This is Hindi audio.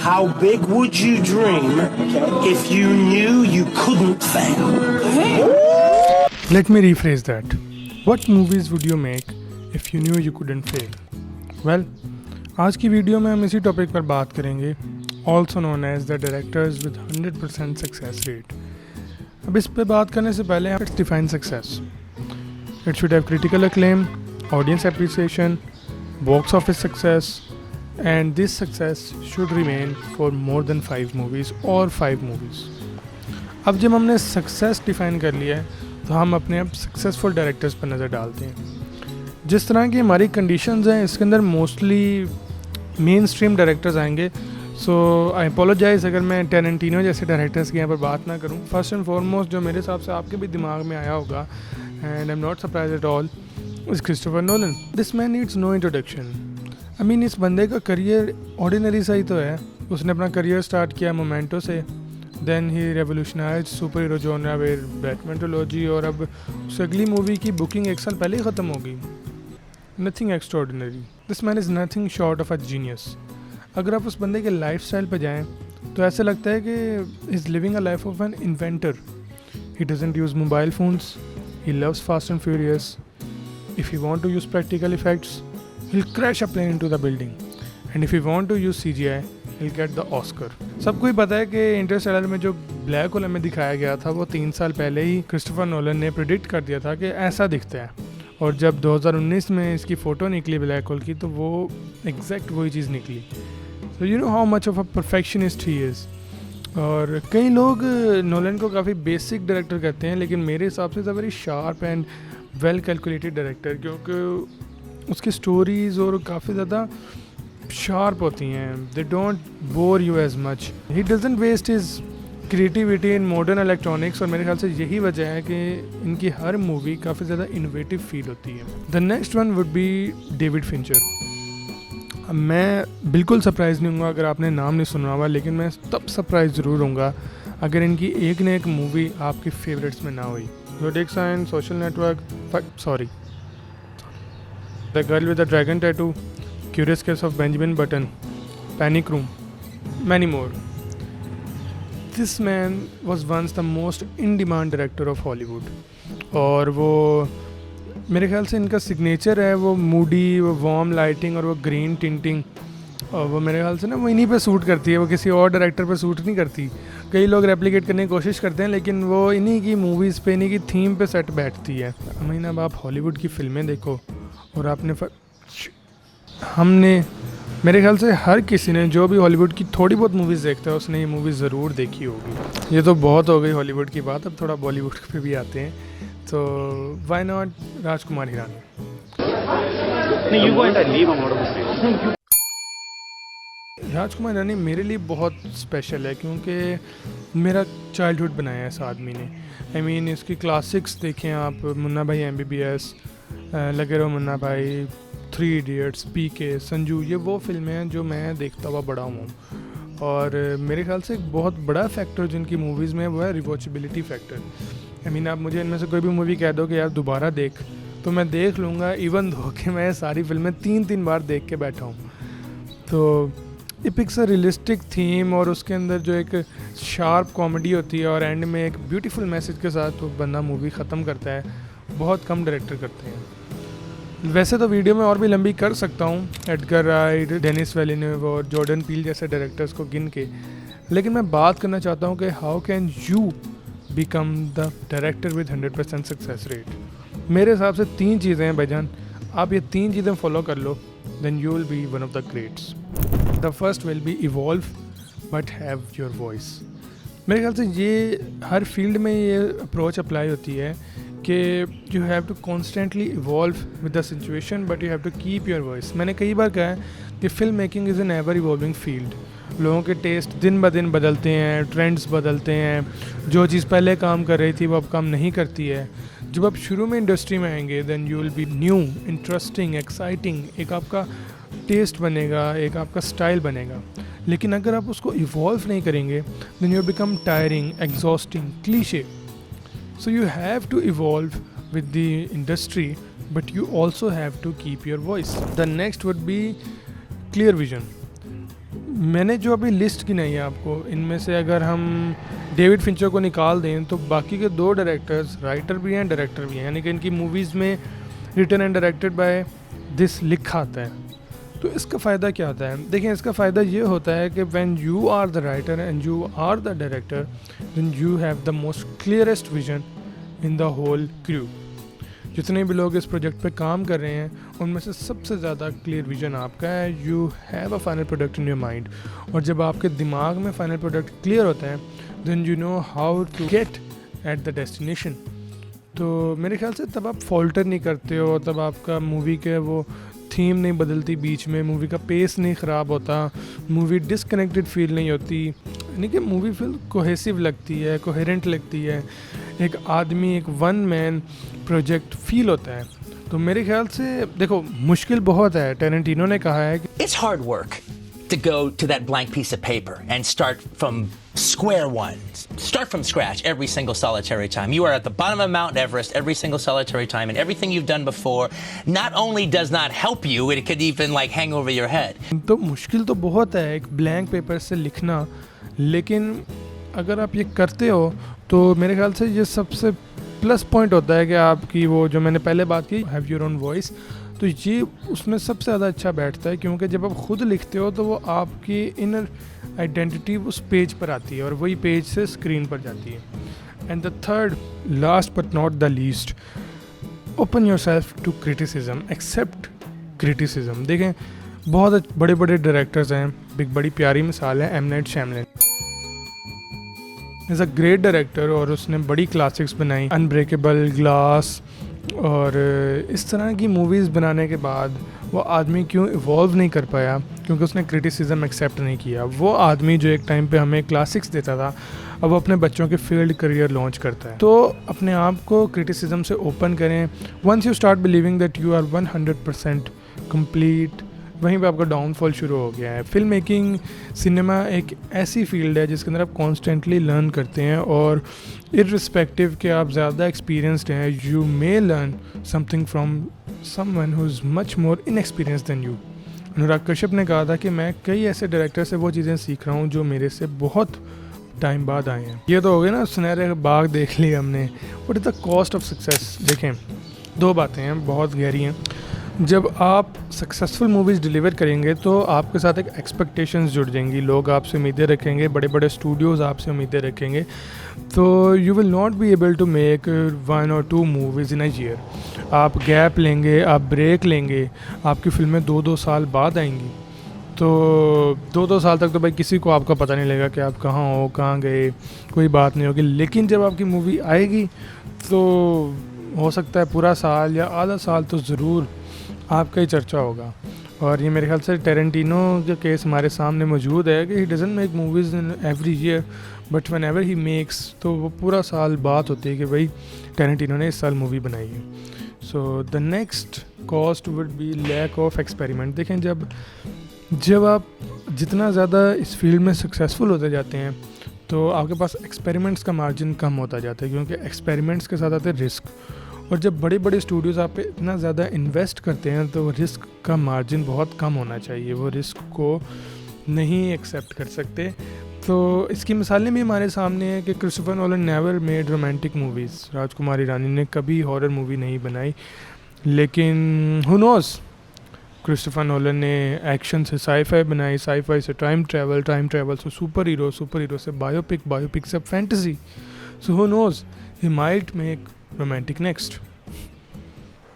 How big would you dream if you knew you couldn't fail? Let me rephrase that. What movies would you make if you knew you couldn't fail? Well, आज की वीडियो में हम इसी टॉपिक पर बात करेंगे, also known as the directors with 100% success rate. अब इस पे बात करने से पहले let's define success. It should have critical acclaim, audience appreciation, box office success, and this success should remain for more than 5 movies or 5 movies. अब जब हमने सक्सेस डिफ़ाइन कर लिया है तो हम अपने अब सक्सेसफुल डायरेक्टर्स पर नज़र डालते हैं. जिस तरह की हमारी कंडीशंस हैं इसके अंदर मोस्टली मेन स्ट्रीम डायरेक्टर्स आएंगे. सो आई अपोलोजाइज़ अगर मैं टेरेंटिनो जैसे डायरेक्टर्स की यहाँ पर बात ना करूँ. फर्स्ट एंड फॉरमोस्ट जो मेरे हिसाब से आपके भी दिमाग में आया होगा, and I am not surprise at all, is Christopher Nolan. This man needs no introduction. I mean इस बंदे का करियर ऑर्डिनरी सा ही तो है. उसने अपना करियर स्टार्ट किया मोमेंटो से, देन ही revolutionise super hero genre with Batman trilogy, और अब उस अगली मूवी की बुकिंग 1 साल पहले ही ख़त्म हो गई. Nothing extraordinary. This man is nothing short of a genius. अगर आप उस बंदे के लाइफ स्टाइल पर जाएँ तो ऐसा लगता है कि is living a life of an inventor. He doesn't use mobile phones, he loves Fast and Furious. If you want to use practical effects, he'll crash a plane into the building, and if you want to use CGI, he'll get the Oscar. सबको ही पता है कि इंटरस्टेलर में जो ब्लैक होल हमें दिखाया गया था वो 3 साल पहले ही क्रिस्टोफर नोलन ने प्रेडिक्ट कर दिया था कि ऐसा दिखता है, और जब 2019 में इसकी फ़ोटो निकली ब्लैक होल की तो वो एग्जैक्ट वही चीज़ निकली. So you know how much of a perfectionist he is. और कई लोग नोलन को काफ़ी बेसिक डायरेक्टर कहते हैं, लेकिन मेरे हिसाब से is a very sharp and well calculated director, क्योंकि उसकी स्टोरीज़ और काफ़ी ज़्यादा शार्प होती हैं. They don't bore you as much. He doesn't waste his creativity in modern electronics, और मेरे ख्याल से यही वजह है कि इनकी हर मूवी काफ़ी ज़्यादा इनोवेटिव फील होती है. The next one would be David Fincher. मैं बिल्कुल सरप्राइज़ नहीं होऊंगा अगर आपने नाम नहीं सुना हुआ, लेकिन मैं तब सरप्राइज़ ज़रूर होऊंगा अगर इनकी एक न एक मूवी आपकी फेवरेट्स में ना हुई. Zodiac sign, Social Network, The Girl with the Dragon Tattoo, Curious Case of Benjamin Button, Panic Room, many more. This man was once the most in-demand director of Hollywood. और वो मेरे ख्याल से इनका सिग्नेचर है वो मूडी, वो वार्म लाइटिंग और वो ग्रीन टिंटिंग, और वो मेरे ख्याल से ना वो इन्हीं पे सूट करती है, वो किसी और डायरेक्टर पे सूट नहीं करती. कई लोग रेप्लिकेट करने की कोशिश करते हैं, लेकिन वो इन्हीं की मूवीज़ पे, इन्हीं की थीम पे सेट बैठती है. I mean, अब आप हॉलीवुड की फ़िल्में देखो और आपने हमने मेरे ख्याल से हर किसी ने जो भी हॉलीवुड की थोड़ी बहुत मूवीज़ देखता है उसने ये मूवी ज़रूर देखी होगी. ये तो बहुत हो गई हॉलीवुड की बात, अब थोड़ा बॉलीवुड पे भी आते हैं. तो व्हाई नॉट राजकुमार हिरानी. राजकुमार हिरानी मेरे लिए बहुत स्पेशल है क्योंकि मेरा चाइल्डहुड बनाया है इस आदमी ने. आई मीन इसकी क्लासिक्स देखें आप, मुन्ना भाई MBBS, लगे रहो मुन्ना भाई, 3 इडियट्स, PK, संजू, ये वो फिल्में हैं जो मैं देखता हुआ बड़ा हूँ. और मेरे ख्याल से एक बहुत बड़ा फैक्टर जिनकी मूवीज़ में वो है रिवॉचेबिलिटी फैक्टर. आई मीन आप मुझे इनमें से कोई भी मूवी कह दो कि यार दोबारा देख, तो मैं देख लूँगा, इवन दो कि मैं सारी फिल्में 3 बार देख के बैठा हूँ. तो ये पिक्स अ रियलिस्टिक थीम, और उसके अंदर जो एक शार्प कॉमेडी होती है और एंड में एक ब्यूटीफुल मैसेज के साथ वो बंदा मूवी ख़त्म करता है. बहुत कम डायरेक्टर करते हैं. वैसे तो वीडियो में और भी लंबी कर सकता हूँ एडगर राइट, डेनिस विलेन्यूव और जॉर्डन पील जैसे डायरेक्टर्स को गिन के, लेकिन मैं बात करना चाहता हूँ कि how can you become the director with 100% success rate. मेरे हिसाब से 3 चीज़ें हैं भाईजान. आप ये 3 चीज़ें फॉलो कर लो, then you will be one of the greats. The first will be evolve but have your voice. मेरे ख्याल से ये हर फील्ड में ये अप्रोच अप्लाई होती है कि you have to constantly evolve with the situation but you have to keep your voice. मैंने कई बार कहा है कि film making is an ever evolving field. लोगों के टेस्ट दिन ब दिन बदलते हैं, ट्रेंड्स बदलते हैं. जो चीज़ पहले काम कर रही थी वो अब काम नहीं करती है. जब आप शुरू में इंडस्ट्री में आएंगे then you will be new, interesting, exciting. एक आपका टेस्ट बनेगा, एक आपका स्टाइल बनेगा. लेकिन अगर आप उसको इवॉल्व नहीं करेंगे then you become tiring, exhausting, cliche. So you have to evolve with the industry but you also have to keep your voice. The next would be clear vision. मैंने जो अभी लिस्ट की नहीं है आपको, इनमें से अगर हम डेविड फिंचर को निकाल दें तो बाकी के 2 डायरेक्टर्स राइटर भी हैं, डायरेक्टर भी हैं, यानी कि इनकी मूवीज़ में written and directed by this लिखा आता है। तो इसका फ़ायदा क्या होता है? देखिए, इसका फ़ायदा ये होता है कि when you are the writer and you are the director, then you have the most clearest vision in the whole crew. जितने भी लोग इस प्रोजेक्ट पे काम कर रहे हैं उनमें से सबसे ज़्यादा क्लियर विजन आपका है। You have a final product in your mind, और जब आपके दिमाग में फाइनल प्रोडक्ट क्लियर होता है then you know how to get at the destination. तो मेरे ख्याल से तब आप फॉल्टर नहीं करते हो, तब आपका मूवी के वो थीम नहीं बदलती बीच में, मूवी का पेस नहीं ख़राब होता, मूवी डिसकनेक्टेड फील नहीं होती, यानी कि मूवी फील कोहेसिव लगती है, कोहेरेंट लगती है, एक आदमी, एक वन मैन प्रोजेक्ट फील होता है। तो मेरे ख्याल से देखो, मुश्किल बहुत है। टेरेंटिनो ने कहा है कि It's hard work to go to that blank piece of paper and start from square one. Start from scratch every single solitary time. You are at the bottom of Mount Everest every single solitary time, and everything you've done before not only does not help you, it could even like hang over your head. तो मुश्किल तो बहुत है एक ब्लैंक पेपर से लिखना, लेकिन अगर आप ये करते हो तो मेरे ख्याल से ये सबसे प्लस पॉइंट होता है कि आपकी वो जो मैंने पहले बात की, हैव योर ओन वॉइस, तो ये उसमें सबसे ज़्यादा अच्छा बैठता है, क्योंकि जब आप खुद लिखते हो तो वो आपकी इनर आइडेंटिटी उस पेज पर आती है और वही पेज से स्क्रीन पर जाती है। And the third, last but not the least, open yourself to criticism, accept criticism. देखें, बहुत बड़े बड़े डायरेक्टर्स हैं, एक बड़ी प्यारी मिसाल है M Night Shyamalan. Is a great director और उसने बड़ी क्लासिक्स बनाई, अनब्रेकेबल, ग्लास, और इस तरह की मूवीज़ बनाने के बाद वो आदमी क्यों इवॉल्व नहीं कर पाया? क्योंकि उसने क्रिटिसिज्म एक्सेप्ट नहीं किया। वो आदमी जो एक टाइम पे हमें क्लासिक्स देता था, अब वो अपने बच्चों के फील्ड करियर लॉन्च करता है। तो अपने आप को क्रिटिसिज्म से ओपन करें। Once you start believing that you are 100% complete, वहीं पे आपका डाउनफॉल शुरू हो गया है। फिल्म मेकिंग, सिनेमा एक ऐसी फील्ड है जिसके अंदर आप कॉन्स्टेंटली लर्न करते हैं, और इर्रिस्पेक्टिव कि आप ज़्यादा एक्सपीरियंसड हैं, you may learn something from someone who is much more inexperience than you. Anurag Kashyap ने कहा था कि मैं कई ऐसे डायरेक्टर से वो चीज़ें सीख रहा हूँ जो मेरे से बहुत टाइम बाद आए हैं। ये तो हो गया ना, सुनहरे बाग देख लिए हमने। What is the cost of success? देखें, 2 बातें हैं, बहुत गहरी हैं। जब आप सक्सेसफुल मूवीज़ डिलीवर करेंगे तो आपके साथ एक एक्सपेक्टेशंस जुड़ जाएंगी, लोग आपसे उम्मीदें रखेंगे, बड़े बड़े स्टूडियोज़ आपसे उम्मीदें रखेंगे, तो you will not be able to make 1 or 2 movies in a year. आप गैप लेंगे, आप ब्रेक लेंगे, आपकी फिल्में 2-2 साल बाद आएंगी, तो 2-2 साल तक तो भाई किसी को आपका पता नहीं लगेगा कि आप कहाँ हो, कहाँ गए, कोई बात नहीं होगी। लेकिन जब आपकी मूवी आएगी तो हो सकता है पूरा साल या आधा साल तो ज़रूर आपका ही चर्चा होगा। और ये मेरे ख्याल से टेरेंटिनो का केस हमारे सामने मौजूद है कि he doesn't make movies in every year, but when ever he makes, तो वो पूरा साल बात होती है कि भाई टेरेंटिनो ने इस साल मूवी बनाई है। So the next cost would be lack of experiment. देखें, जब आप जितना ज़्यादा इस फील्ड में सक्सेसफुल होते जाते हैं तो आपके पास एक्सपेरिमेंट्स का मार्जिन कम होता जाता है, क्योंकि एक्सपेरिमेंट्स के साथ आते हैं रिस्क। और जब बड़े बड़े स्टूडियोज़ आप पे इतना ज़्यादा इन्वेस्ट करते हैं तो रिस्क का मार्जिन बहुत कम होना चाहिए, वो रिस्क को नहीं एक्सेप्ट कर सकते। तो इसकी मिसालें भी हमारे सामने हैं कि Christopher Nolan never made romantic movies. Rajkumar Hirani ने कभी हॉरर मूवी नहीं बनाई, लेकिन हु नोज़, क्रिस्टोफर नोलन ने एक्शन से साईफाई बनाई, साईफाई से टाइम ट्रैवल से सुपर हीरो से बायोपिक से fantasy. So who knows, he might make romantic next.